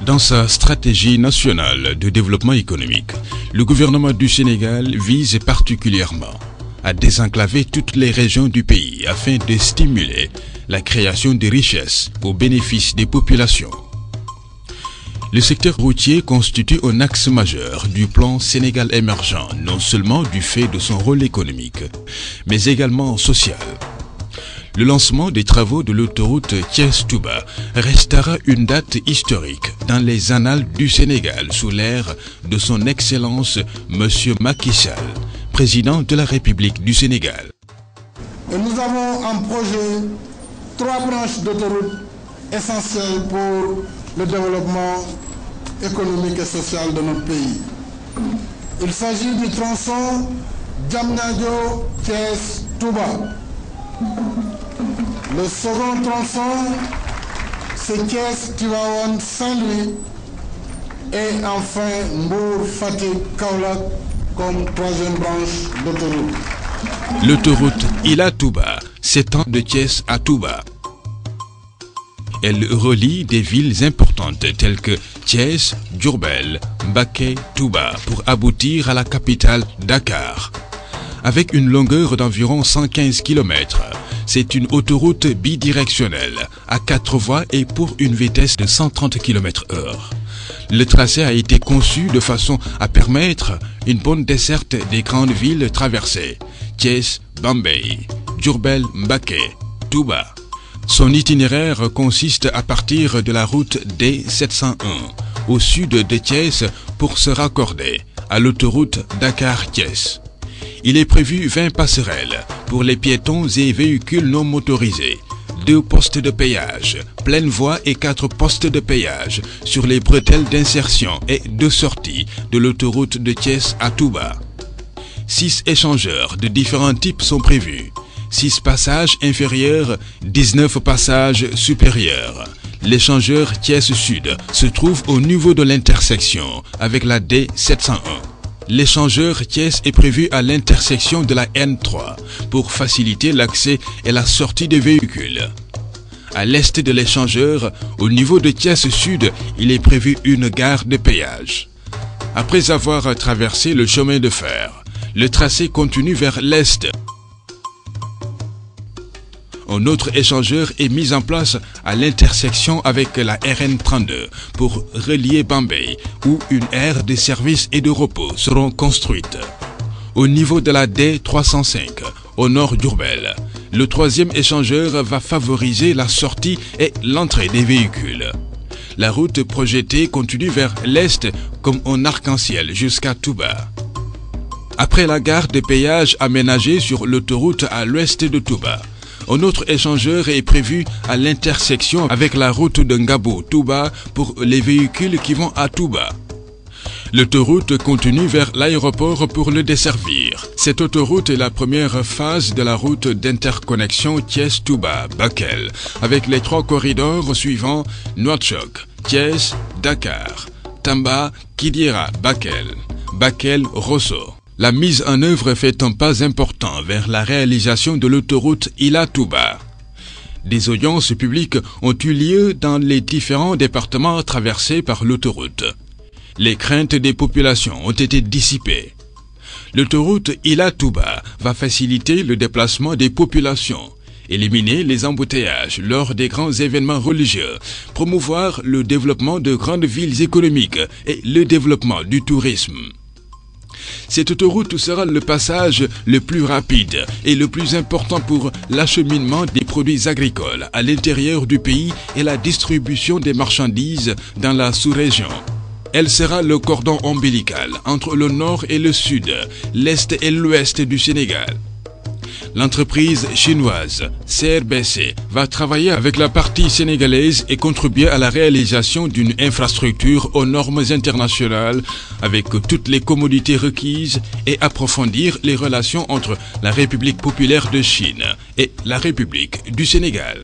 Dans sa stratégie nationale de développement économique, le gouvernement du Sénégal vise particulièrement à désenclaver toutes les régions du pays afin de stimuler la création de richesses au bénéfice des populations. Le secteur routier constitue un axe majeur du plan Sénégal émergent, non seulement du fait de son rôle économique, mais également social. Le lancement des travaux de l'autoroute Thiès-Touba restera une date historique dans les annales du Sénégal sous l'ère de son Excellence M. Macky Sall, président de la République du Sénégal. Et nous avons en projet 3 branches d'autoroute essentielles pour le développement économique et social de notre pays. Il s'agit du tronçon Diamniadio-Thiès-Touba. Le second tronçon, c'est Thiès-Tivaouane-Saint-Louis et enfin Mbour-Fatick-Kaolack comme 3e branche d'autoroute. L'autoroute Ila-Touba s'étend de Thiès à Touba. Elle relie des villes importantes telles que Thiès, Diourbel, Mbacké, Touba pour aboutir à la capitale Dakar. Avec une longueur d'environ 115 km, c'est une autoroute bidirectionnelle à 4 voies et pour une vitesse de 130 km/h. Le tracé a été conçu de façon à permettre une bonne desserte des grandes villes traversées, Thiès, Bambey, Diourbel, Mbacké, Touba. Son itinéraire consiste à partir de la route D701 au sud de Thiès pour se raccorder à l'autoroute Dakar-Thiès. Il est prévu 20 passerelles pour les piétons et véhicules non motorisés, 2 postes de péage, pleine voie et 4 postes de péage sur les bretelles d'insertion et de sortie de l'autoroute de Thiès à Touba. 6 échangeurs de différents types sont prévus, 6 passages inférieurs, 19 passages supérieurs. L'échangeur Thiès Sud se trouve au niveau de l'intersection avec la D701. L'échangeur Thiès est prévu à l'intersection de la N3 pour faciliter l'accès et la sortie des véhicules. À l'est de l'échangeur, au niveau de Thiès Sud, il est prévu une gare de péage. Après avoir traversé le chemin de fer, le tracé continue vers l'est. Un autre échangeur est mis en place à l'intersection avec la RN32 pour relier Bambey, où une aire de service et de repos seront construites. Au niveau de la D305, au nord d'Diourbel, le 3e échangeur va favoriser la sortie et l'entrée des véhicules. La route projetée continue vers l'est comme un arc-en-ciel jusqu'à Touba. Après la gare de péage aménagée sur l'autoroute à l'ouest de Touba, un autre échangeur est prévu à l'intersection avec la route de Ngabo-Touba pour les véhicules qui vont à Touba. L'autoroute continue vers l'aéroport pour le desservir. Cette autoroute est la première phase de la route d'interconnexion Thiès-Touba-Bakel avec les 3 corridors suivants Nouakchott, Thiès, Dakar, Tamba, Kidira-Bakel, Bakel-Rosso. La mise en œuvre fait un pas important vers la réalisation de l'autoroute Ila-Touba. Des audiences publiques ont eu lieu dans les différents départements traversés par l'autoroute. Les craintes des populations ont été dissipées. L'autoroute Ila-Touba va faciliter le déplacement des populations, éliminer les embouteillages lors des grands événements religieux, promouvoir le développement de grandes villes économiques et le développement du tourisme. Cette autoroute sera le passage le plus rapide et le plus important pour l'acheminement des produits agricoles à l'intérieur du pays et la distribution des marchandises dans la sous-région. Elle sera le cordon ombilical entre le nord et le sud, l'est et l'ouest du Sénégal. L'entreprise chinoise CRBC va travailler avec la partie sénégalaise et contribuer à la réalisation d'une infrastructure aux normes internationales avec toutes les commodités requises et approfondir les relations entre la République populaire de Chine et la République du Sénégal.